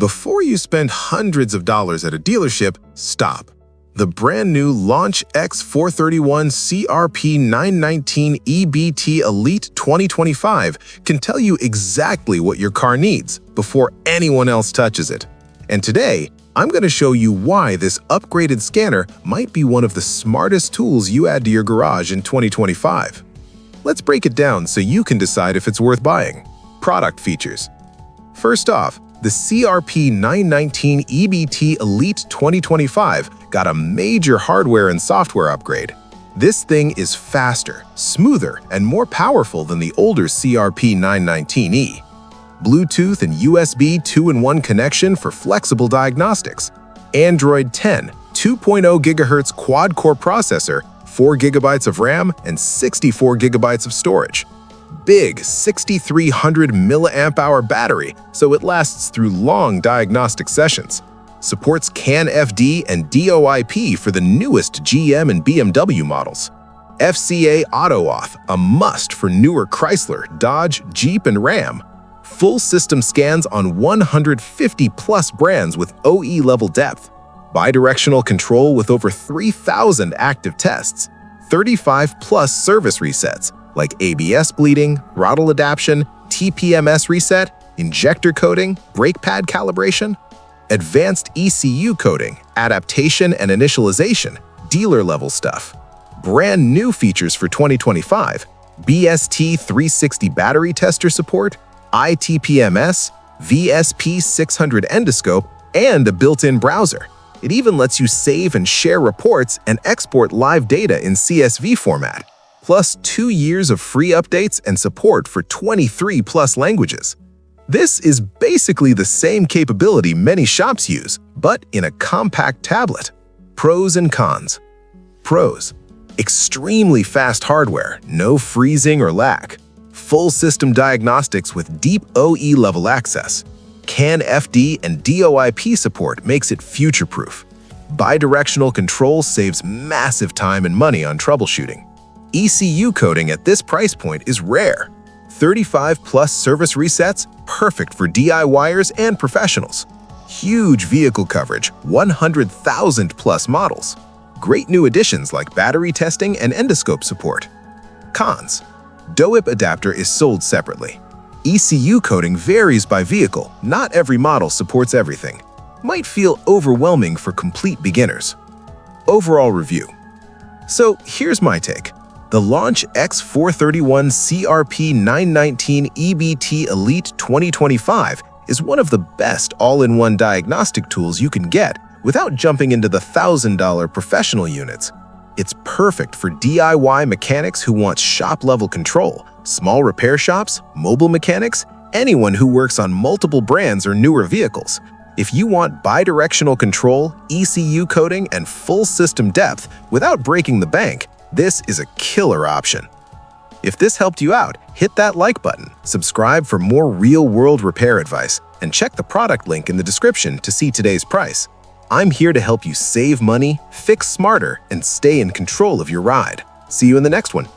Before you spend hundreds of dollars at a dealership, stop. The brand new Launch X431 CRP919E EBT Elite 2025 can tell you exactly what your car needs before anyone else touches it. And today, I'm going to show you why this upgraded scanner might be one of the smartest tools you add to your garage in 2025. Let's break it down so you can decide if it's worth buying. Product features. First off, the CRP919 EBT Elite 2025 got a major hardware and software upgrade. This thing is faster, smoother, and more powerful than the older CRP919E. Bluetooth and USB 2-in-1 connection for flexible diagnostics. Android 10, 2.0 GHz quad-core processor, 4 GB of RAM, and 64 GB of storage. Big 6,300 mAh battery, so it lasts through long diagnostic sessions. Supports CAN FD and DOIP for the newest GM and BMW models. FCA Auto-Auth, a must for newer Chrysler, Dodge, Jeep, and Ram. Full system scans on 150+ brands with OE-level depth. Bidirectional control with over 3,000 active tests. 35+ service resets, like ABS bleeding, throttle adaptation, TPMS reset, injector coating, brake pad calibration, advanced ECU coding, adaptation and initialization, dealer-level stuff. Brand new features for 2025, BST 360 battery tester support, ITPMS, VSP600 endoscope, and a built-in browser. It even lets you save and share reports and export live data in CSV format. Plus 2 years of free updates and support for 23+ languages. This is basically the same capability many shops use, but in a compact tablet. Pros and cons. Pros: extremely fast hardware, no freezing or lag. Full system diagnostics with deep OE-level access. CAN FD and DOIP support makes it future-proof. Bidirectional control saves massive time and money on troubleshooting. ECU coding at this price point is rare. 35+ service resets, perfect for DIYers and professionals. Huge vehicle coverage, 100,000+ models. Great new additions like battery testing and endoscope support. Cons: DOIP adapter is sold separately. ECU coding varies by vehicle, not every model supports everything. Might feel overwhelming for complete beginners. Overall review. So here's my take. The Launch X431 CRP919 EBT Elite 2025 is one of the best all-in-one diagnostic tools you can get without jumping into the $1,000 professional units. It's perfect for DIY mechanics who want shop-level control, small repair shops, mobile mechanics, anyone who works on multiple brands or newer vehicles. If you want bidirectional control, ECU coding, and full system depth without breaking the bank, this is a killer option. If this helped you out, hit that like button, subscribe for more real-world repair advice, and check the product link in the description to see today's price. I'm here to help you save money, fix smarter, and stay in control of your ride. See you in the next one.